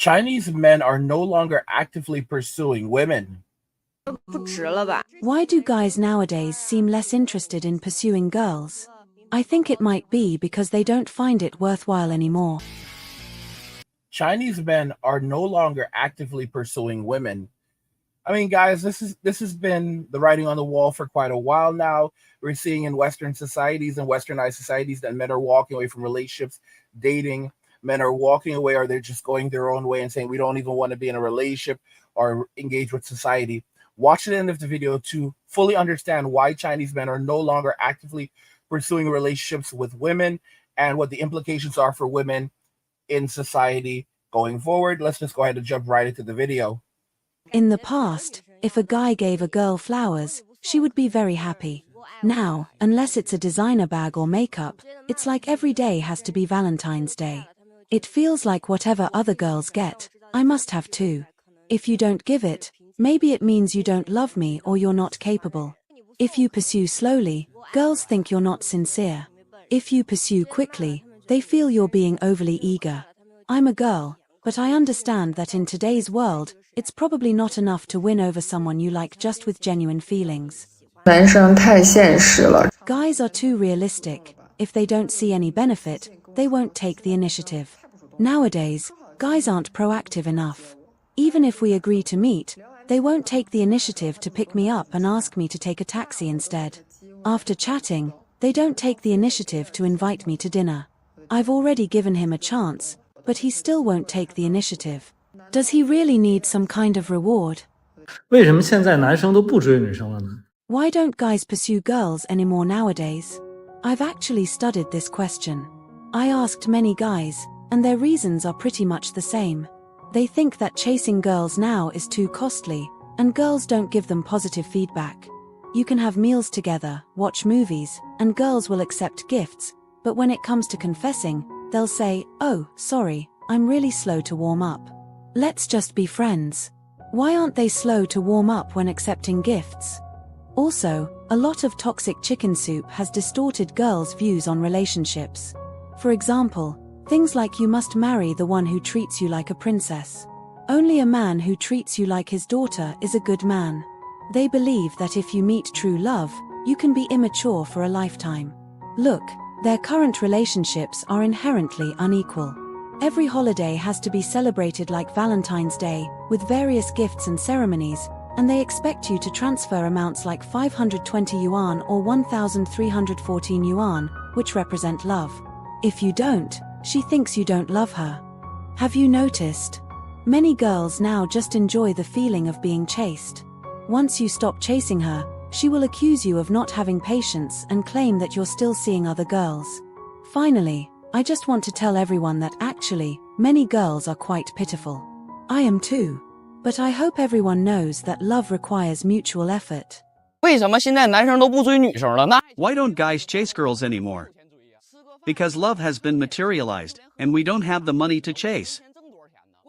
Chinese men are no longer actively pursuing women. Why do guys nowadays seem less interested in pursuing girls? I think it might be because they don't find it worthwhile anymore. Chinese men are no longer actively pursuing women. I mean, guys, this has been the writing on the wall for quite a while now. We're seeing in Western societies and Westernized societies that men are walking away from relationships, dating. Men are walking away, or they're just going their own way and saying, we don't even want to be in a relationship or engage with society. Watch the end of the video to fully understand why Chinese men are no longer actively pursuing relationships with women and what the implications are for women in society going forward. Let's just go ahead and jump right into the video. In the past, if a guy gave a girl flowers, she would be very happy. Now, unless it's a designer bag or makeup, it's like every day has to be Valentine's Day. It feels like whatever other girls get, I must have too. If you don't give it, maybe it means you don't love me or you're not capable. If you pursue slowly, girls think you're not sincere. If you pursue quickly, they feel you're being overly eager. I'm a girl, but I understand that in today's world, it's probably not enough to win over someone you like just with genuine feelings. 男生太现实了。 Guys are too realistic. If they don't see any benefit, they won't take the initiative. Nowadays, guys aren't proactive enough. Even if we agree to meet, they won't take the initiative to pick me up and ask me to take a taxi instead. After chatting, they don't take the initiative to invite me to dinner. I've already given him a chance, but he still won't take the initiative. Does he really need some kind of reward? 为什么现在男生都不追女生了呢？ Why don't guys pursue girls anymore nowadays? I've actually studied this question. I asked many guys, and their reasons are pretty much the same. They think that chasing girls now is too costly, and girls don't give them positive feedback. You can have meals together, watch movies, and girls will accept gifts, but when it comes to confessing, they'll say, "Oh, sorry, I'm really slow to warm up. Let's just be friends." Why aren't they slow to warm up when accepting gifts? Also, a lot of toxic chicken soup has distorted girls' views on relationships. For example, things like you must marry the one who treats you like a princess. Only a man who treats you like his daughter is a good man. They believe that if you meet true love, you can be immature for a lifetime. Look, their current relationships are inherently unequal. Every holiday has to be celebrated like Valentine's Day, with various gifts and ceremonies, and they expect you to transfer amounts like 520 yuan or 1,314 yuan, which represent love. If you don't, she thinks you don't love her. Have you noticed? Many girls now just enjoy the feeling of being chased. Once you stop chasing her, she will accuse you of not having patience and claim that you're still seeing other girls. Finally, I just want to tell everyone that actually, many girls are quite pitiful. I am too. But I hope everyone knows that love requires mutual effort. 为什么现在男生都不追女生了？那 Why don't guys chase girls anymore? Because love has been materialized, and we don't have the money to chase.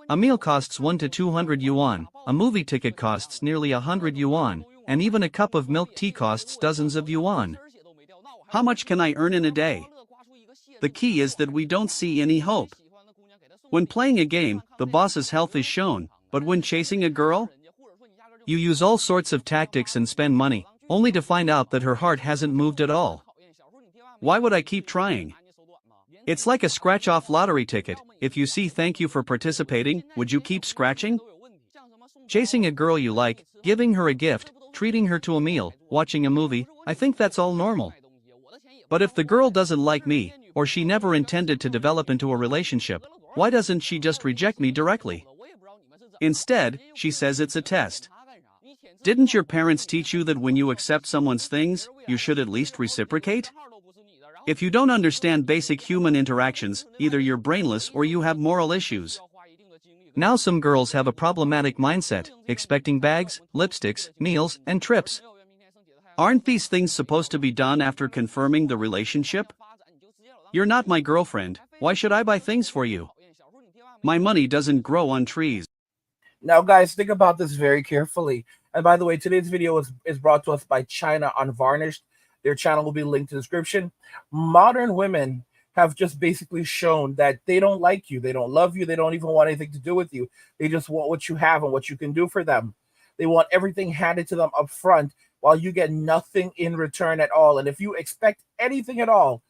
A meal costs 1 to 200 yuan, a movie ticket costs nearly 100 yuan, and even a cup of milk tea costs dozens of yuan. How much can I earn in a day? The key is that we don't see any hope. When playing a game, the boss's health is shown, but when chasing a girl, you use all sorts of tactics and spend money, only to find out that her heart hasn't moved at all. Why would I keep trying? It's like a scratch-off lottery ticket. If you see "thank you for participating," would you keep scratching? Chasing a girl you like, giving her a gift, treating her to a meal, watching a movie, I think that's all normal. But if the girl doesn't like me, or she never intended to develop into a relationship, why doesn't she just reject me directly? Instead, she says it's a test. Didn't your parents teach you that when you accept someone's things, you should at least reciprocate? If you don't understand basic human interactions, either you're brainless or you have moral issues. Now some girls have a problematic mindset, expecting bags, lipsticks, meals, and trips. Aren't these things supposed to be done after confirming the relationship? You're not my girlfriend, why should I buy things for you? My money doesn't grow on trees. Now, guys, think about this very carefully. And by the way, today's video is brought to us by China Unvarnished. Their channel will be linked in the description. Modern women have just basically shown that they don't like you, they don't love you, they don't even want anything to do with you. They just want what you have and what you can do for them. They want everything handed to them up front while you get nothing in return at all. And if you expect anything at all,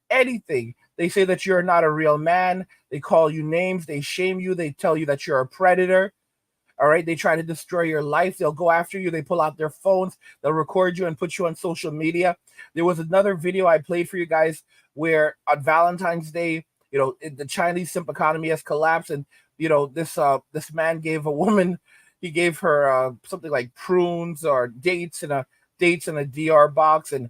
anything, they say that you're not a real man. They call you names, they shame you, they tell you that you're a predator. All right, they try to destroy your life. They'll go after you. They pull out their phones. They'll record you and put you on social media. There was another video I played for you guys where on Valentine's Day, the Chinese simp economy has collapsed, and this man gave a woman, he gave her something like prunes or dates in a DR box, and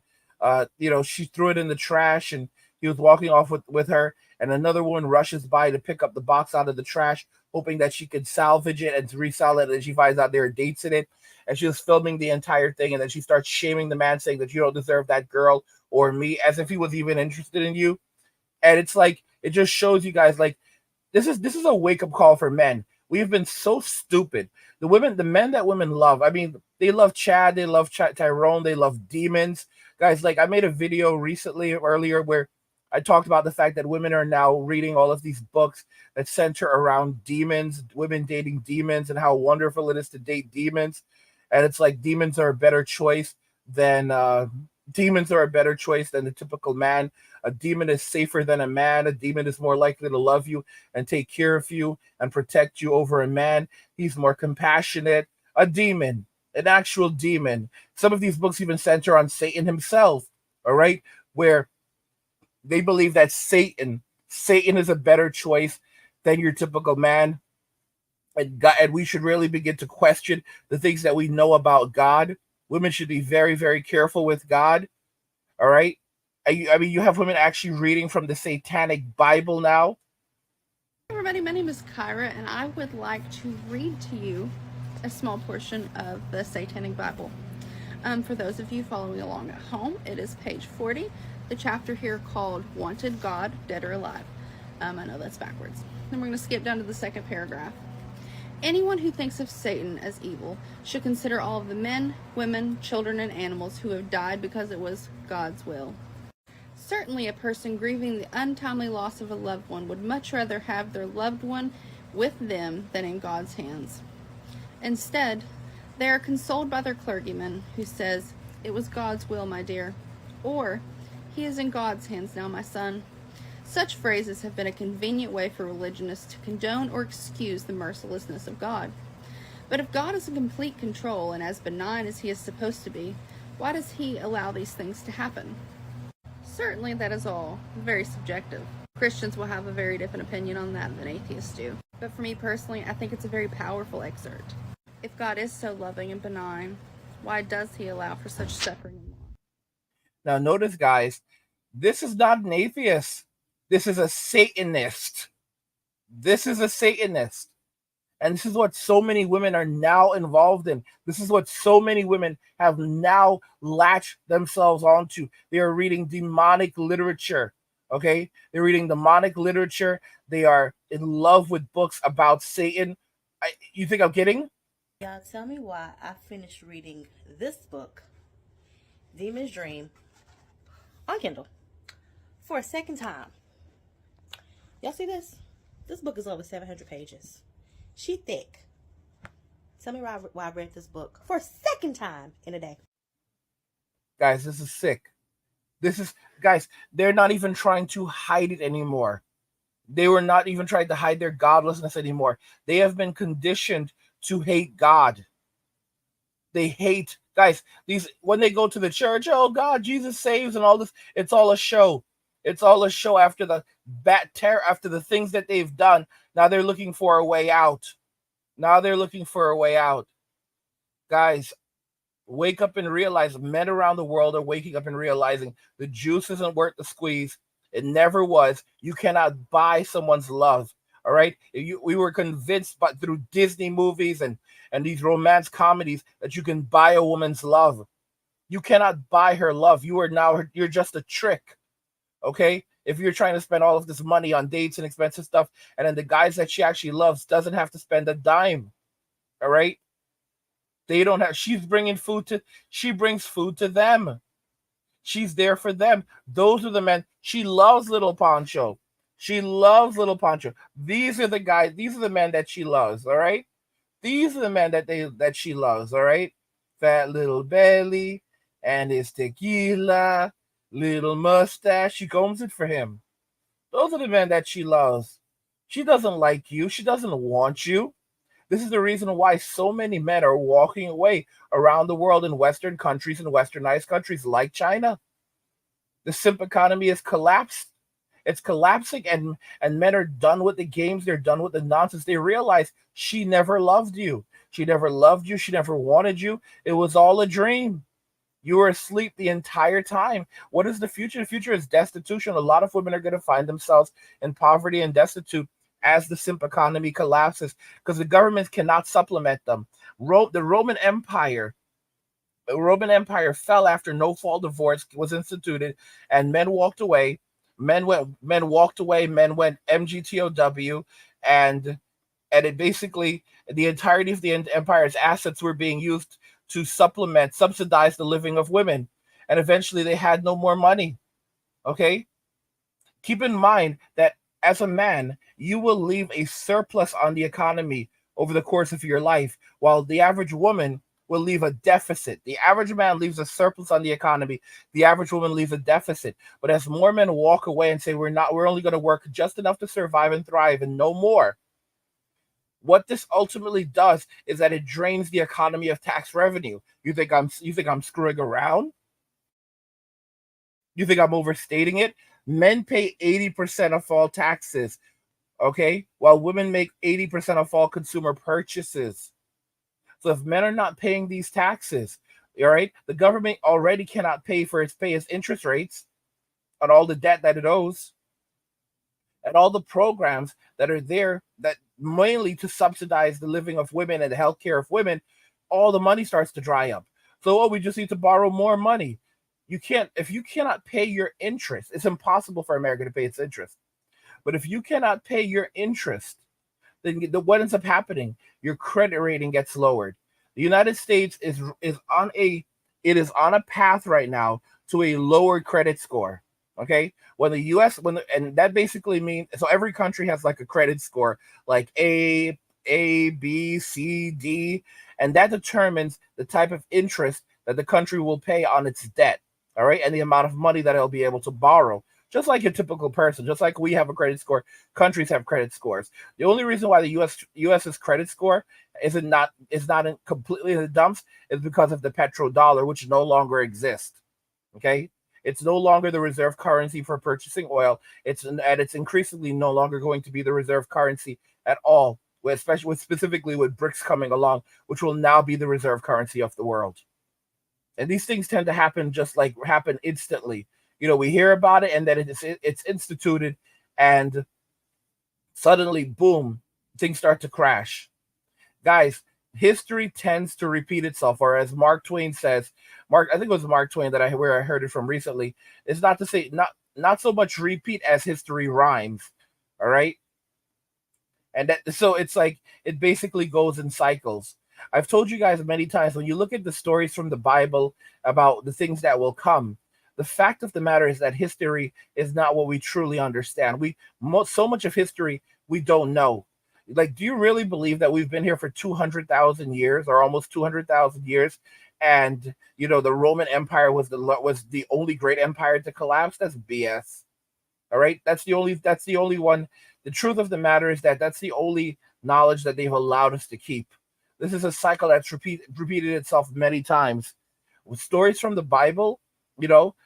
she threw it in the trash, and he was walking off with her, and another woman rushes by to pick up the box out of the trash, hoping that she could salvage it and resell it, and she finds out there are dates in it, and she was filming the entire thing, and then she starts shaming the man, saying that you don't deserve that girl or me, as if he was even interested in you. And it's like, it just shows you guys, like, this is a wake-up call for men. We've been so stupid. The men that women love, I mean, they love Chad, they love Tyrone, they love demons. Guys, like, I made a video earlier where I talked about the fact that women are now reading all of these books that center around demons, women dating demons, and how wonderful it is to date demons. And it's like demons are a better choice than the typical man. A demon is safer than a man. A demon is more likely to love you and take care of you and protect you over a man. He's more compassionate. A demon, an actual demon. Some of these books even center on Satan himself, all right, where they believe that Satan is a better choice than your typical man. And we should really begin to question the things that we know about God. Women should be very, very careful with God. All right. You have women actually reading from the Satanic Bible now. Hey everybody, my name is Kyra, and I would like to read to you a small portion of the Satanic Bible. For those of you following along at home, it is page 40. The chapter here called Wanted God, Dead or Alive. I know that's backwards. Then we're going to skip down to the second paragraph. Anyone who thinks of Satan as evil should consider all of the men, women, children, and animals who have died because it was God's will. Certainly a person grieving the untimely loss of a loved one would much rather have their loved one with them than in God's hands. Instead, they are consoled by their clergyman, who says, "It was God's will, my dear," or "He is in God's hands now, my son." Such phrases have been a convenient way for religionists to condone or excuse the mercilessness of God. But if God is in complete control and as benign as He is supposed to be, why does He allow these things to happen? Certainly that is all very subjective. Christians will have a very different opinion on that than atheists do. But for me personally, I think it's a very powerful excerpt. If God is so loving and benign, why does He allow for such suffering and loss? Now notice, guys, this is not an atheist. This is a Satanist. This is a Satanist. And this is what so many women are now involved in. This is what so many women have now latched themselves onto. They are reading demonic literature, okay? They're reading demonic literature. They are in love with books about Satan. You think I'm kidding? Y'all tell me why I finished reading this book, Demon's Dream, on Kindle, for a second time. Y'all see this? This book is over 700 pages. She thick. Tell me why I read this book for a second time in a day. Guys, this is sick. Guys, they're not even trying to hide it anymore. They were not even trying to hide their godlessness anymore. They have been conditioned to hate God. They hate, guys, when they go to the church, oh God, Jesus saves and all this, it's all a show. It's all a show after the after the things that they've done. Now they're looking for a way out. Guys, wake up and realize, men around the world are waking up and realizing the juice isn't worth the squeeze. It never was. You cannot buy someone's love. All right. We were convinced, but through Disney movies and these romance comedies, that you can buy a woman's love. You cannot buy her love. You're just a trick. Okay. If you're trying to spend all of this money on dates and expensive stuff, and then the guys that she actually loves doesn't have to spend a dime. All right. They don't have, she brings food to them. She's there for them. Those are the men. She loves Little Poncho. She loves Little Poncho. These are the guys. These are the men that she loves. All right. These are the men that she loves. All right. Fat little belly and his tequila, little mustache. She combs it for him. Those are the men that she loves. She doesn't like you. She doesn't want you. This is the reason why so many men are walking away around the world in Western countries and westernized countries like China. The simp economy has collapsed. It's collapsing, and men are done with the games. They're done with the nonsense. They realize she never loved you. She never loved you. She never wanted you. It was all a dream. You were asleep the entire time. What is the future? The future is destitution. A lot of women are going to find themselves in poverty and destitute as the simp economy collapses because the government cannot supplement them. The Roman Empire fell after no-fault divorce was instituted, and men walked away. Men walked away. Men went MGTOW, and it basically the entirety of the empire's assets were being used to subsidize the living of women, and eventually they had no more money. Okay, keep in mind that as a man, you will leave a surplus on the economy over the course of your life, while the average woman will leave a deficit. The average man leaves a surplus on the economy. The average woman leaves a deficit. But as more men walk away and say we're only going to work just enough to survive and thrive and no more, what this ultimately does is that it drains the economy of tax revenue. You think I'm screwing around? You think I'm overstating it? Men pay 80% of all taxes, okay? While women make 80% of all consumer purchases. So if men are not paying these taxes, all right, the government already cannot pay its interest rates on all the debt that it owes, and all the programs that are there that mainly to subsidize the living of women and the health care of women, all the money starts to dry up. So we just need to borrow more money. If you cannot pay your interest, it's impossible for America to pay its interest. But if you cannot pay your interest, then what ends up happening? Your credit rating gets lowered. The United States is on a path right now to a lowered credit score. Okay, and that basically means, so every country has like a credit score, like A, B, C, D, and that determines the type of interest that the country will pay on its debt. All right, and the amount of money that it'll be able to borrow. Just like a typical person, just like we have a credit score, countries have credit scores. The only reason why the U.S.'s credit score is not completely in the dumps is because of the petrodollar, which no longer exists. Okay, it's no longer the reserve currency for purchasing oil. It's increasingly no longer going to be the reserve currency at all, specifically with BRICS coming along, which will now be the reserve currency of the world. And these things tend to happen instantly. We hear about it, and then it's instituted, and suddenly, boom, things start to crash. Guys, history tends to repeat itself, or as Mark Twain says, I think it was Mark Twain where I heard it from recently. It's not to say not so much repeat as history rhymes. All right, so it's like it basically goes in cycles. I've told you guys many times, when you look at the stories from the Bible about the things that will come, the fact of the matter is that history is not what we truly understand. So much of history we don't know. Like, do you really believe that we've been here for 200,000 years, or almost 200,000 years, and the Roman Empire was the only great empire to collapse? That's BS. All right, that's the only one. The truth of the matter is that that's the only knowledge that they've allowed us to keep. This is a cycle that's repeated itself many times. With stories from the Bible,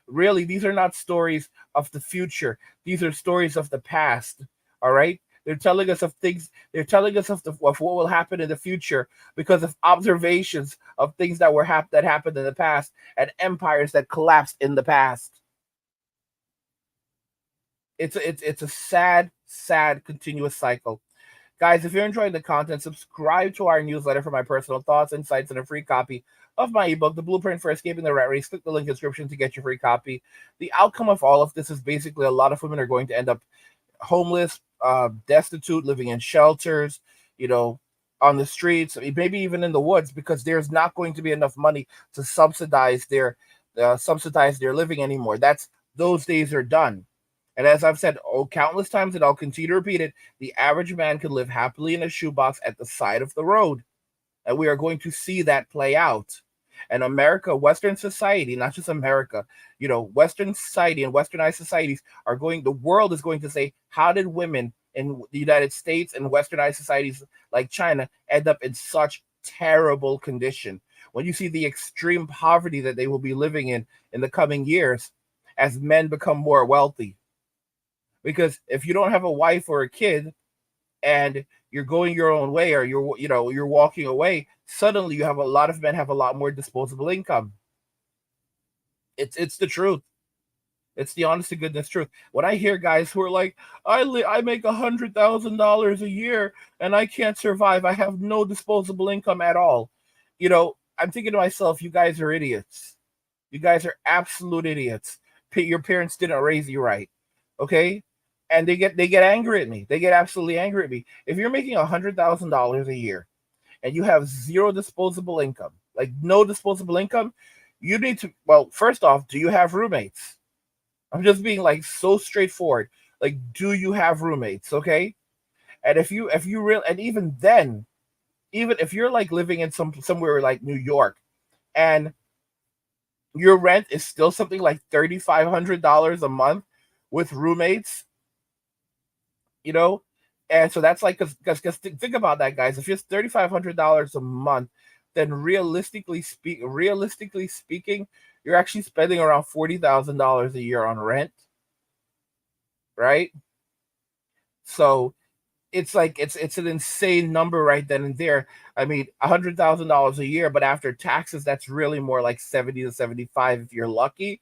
really, these are not stories of the future. These are stories of the past. All right, they're telling us of things. They're telling us of what will happen in the future because of observations of things that happened in the past and empires that collapsed in the past. It's a sad continuous cycle. Guys, if you're enjoying the content, subscribe to our newsletter for my personal thoughts, insights, and a free copy of my ebook, The Blueprint for Escaping the Rat Race. Click the link in the description to get your free copy. The outcome of all of this is basically a lot of women are going to end up homeless, destitute, living in shelters, on the streets, maybe even in the woods, because there's not going to be enough money to subsidize their subsidize their living anymore. Those days are done. And as I've said countless times, and I'll continue to repeat it, the average man could live happily in a shoebox at the side of the road. And we are going to see that play out. And America, Western society, not just America, Western society and Westernized societies the world is going to say, how did women in the United States and Westernized societies like China end up in such terrible condition? When you see the extreme poverty that they will be living in the coming years as men become more wealthy. Because if you don't have a wife or a kid and you're going your own way, or you're walking away, suddenly a lot of men have a lot more disposable income. It's the truth. It's the honest to goodness truth. When I hear guys who are like, I make $100,000 a year and I can't survive, I have no disposable income at all. I'm thinking to myself, you guys are idiots. You guys are absolute idiots. Your parents didn't raise you right. Okay? And they get angry at me. They get absolutely angry at me. If you're making $100,000 a year and you have zero disposable income, like no disposable income, you need to, first off, do you have roommates? I'm just being like so straightforward. Like, do you have roommates? Okay. And if you really, and even then, even if you're like living in somewhere like New York and your rent is still something like $3,500 a month with roommates, and so that's like, because think about that, guys. If it's $3,500 a month, then realistically speaking, you're actually spending around $40,000 a year on rent, right? So it's like it's an insane number right then and there. I mean, $100,000 a year, but after taxes, that's really more like 70 to 75 if you're lucky,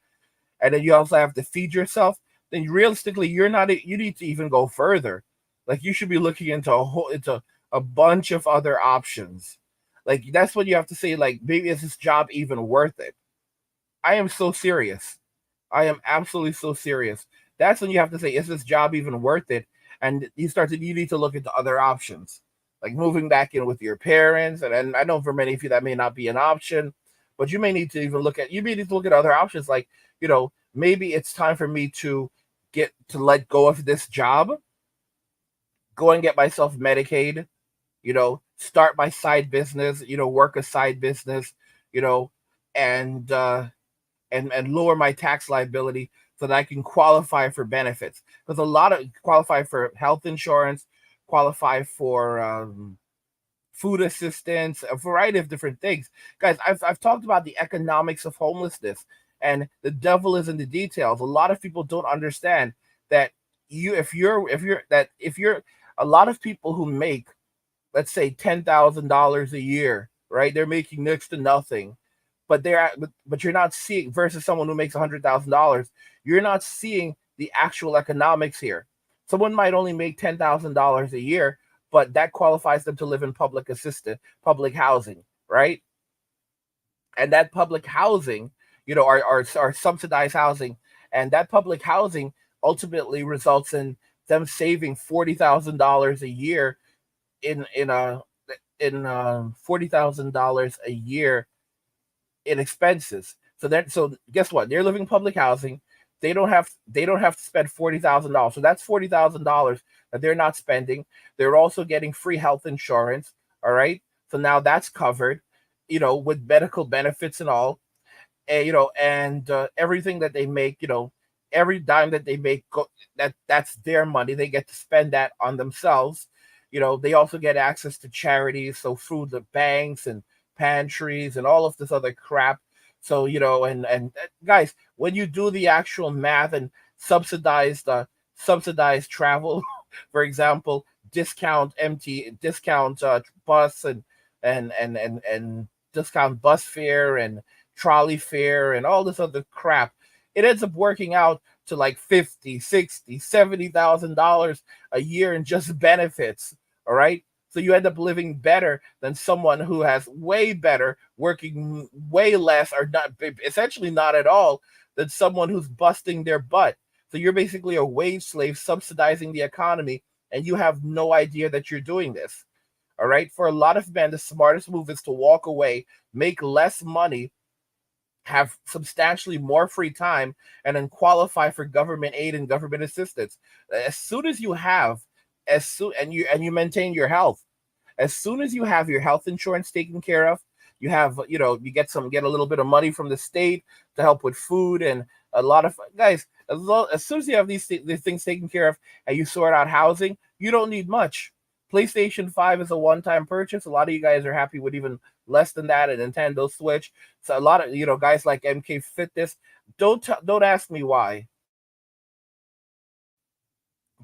and then you also have to feed yourself. Then realistically, you need to even go further. Like, you should be looking into a bunch of other options. Like, that's when you have to say, like, maybe is this job even worth it? I am so serious. I am absolutely so serious. That's when you have to say, is this job even worth it? And you need to look into other options, like moving back in with your parents. And I know for many of you that may not be an option, but you may need to look at other options. Like, maybe it's time for me to let go of this job, go and get myself Medicaid, start my side business, work a side business, and lower my tax liability so that I can qualify for benefits. Because a lot of qualify for health insurance, qualify for food assistance, a variety of different things. Guys, I've talked about the economics of homelessness, and the devil is in the details. A lot of people don't understand that a lot of people who make, let's say, $10,000 a year, right? They're making next to nothing, but you're not seeing, versus someone who makes $100,000, you're not seeing the actual economics here. Someone might only make $10,000 a year, but that qualifies them to live in public housing, right? And that public housing, are subsidized housing, and that public housing ultimately results in them saving $40,000 a year in $40,000 a year in expenses. So guess what? They're living public housing. They don't have to spend $40,000. So that's $40,000 that they're not spending. They're also getting free health insurance. All right. So now that's covered, with medical benefits and all, and everything that they make, every dime that they make, that's their money. They get to spend that on themselves. They also get access to charities, so through the banks and pantries and all of this other crap. So, and guys, when you do the actual math and subsidized travel, for example, discount bus and discount bus fare and trolley fare and all this other crap, it ends up working out to like $50,000, $60,000, $70,000 a year in just benefits. All right. So you end up living better than someone who has way better, working way less, or not, essentially not at all, than someone who's busting their butt. So you're basically a wage slave subsidizing the economy, and you have no idea that you're doing this. All right. For a lot of men, the smartest move is to walk away, make less money, have substantially more free time and then qualify for government aid and government assistance. As soon as you have, and you maintain your health, as soon as you have your health insurance taken care of, you have, you get a little bit of money from the state to help with food and a lot of guys. As soon as you have these things taken care of and you sort out housing, you don't need much. PlayStation 5 is a one-time purchase. A lot of you guys are happy with even less than that. A Nintendo Switch. So a lot of guys like MK Fitness. Don't ask me why.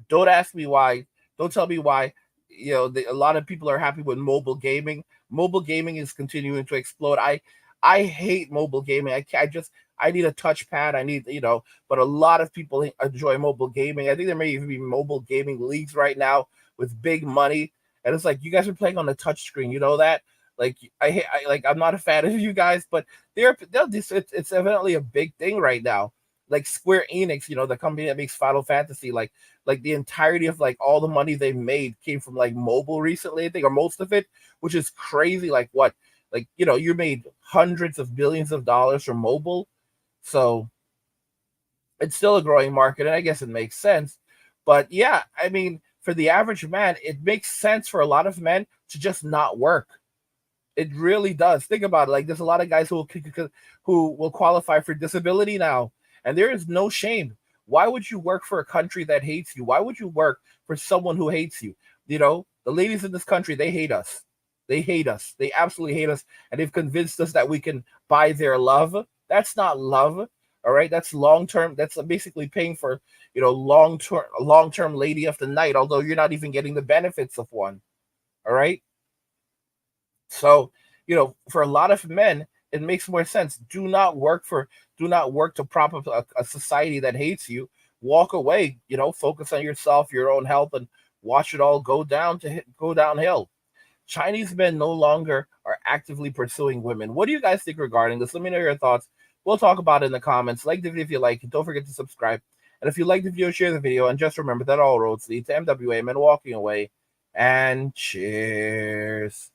Don't ask me why. Don't tell me why. A lot of people are happy with mobile gaming. Mobile gaming is continuing to explode. I hate mobile gaming. I need a touchpad. I need, but a lot of people enjoy mobile gaming. I think there may even be mobile gaming leagues right now with big money. And it's like, you guys are playing on the touch screen. You know that? Like, I'm not a fan of you guys, but it's evidently a big thing right now. Like Square Enix, the company that makes Final Fantasy, like the entirety of like all the money they made came from like mobile recently, I think, or most of it, which is crazy. Like what? Like, you made hundreds of billions of dollars from mobile. So it's still a growing market, and I guess it makes sense. But yeah, I mean, for the average man, it makes sense for a lot of men to just not work. It really does. Think about it. Like, there's a lot of guys who will qualify for disability now, and there is no shame. Why would you work for a country that hates you? Why would you work for someone who hates you? The ladies in this country, they hate us. They hate us. They absolutely hate us, and they've convinced us that we can buy their love. That's not love. All right, that's long term. That's basically paying for, long term lady of the night. Although you're not even getting the benefits of one. All right. So, for a lot of men, it makes more sense. Do not work to prop up a society that hates you. Walk away. Focus on yourself, your own health, and watch it all go downhill. Chinese men no longer are actively pursuing women. What do you guys think regarding this? Let me know your thoughts. We'll talk about it in the comments. Like the video if you like it. Don't forget to subscribe. And if you like the video, share the video. And just remember that all roads lead to MWA Men walking away. And cheers.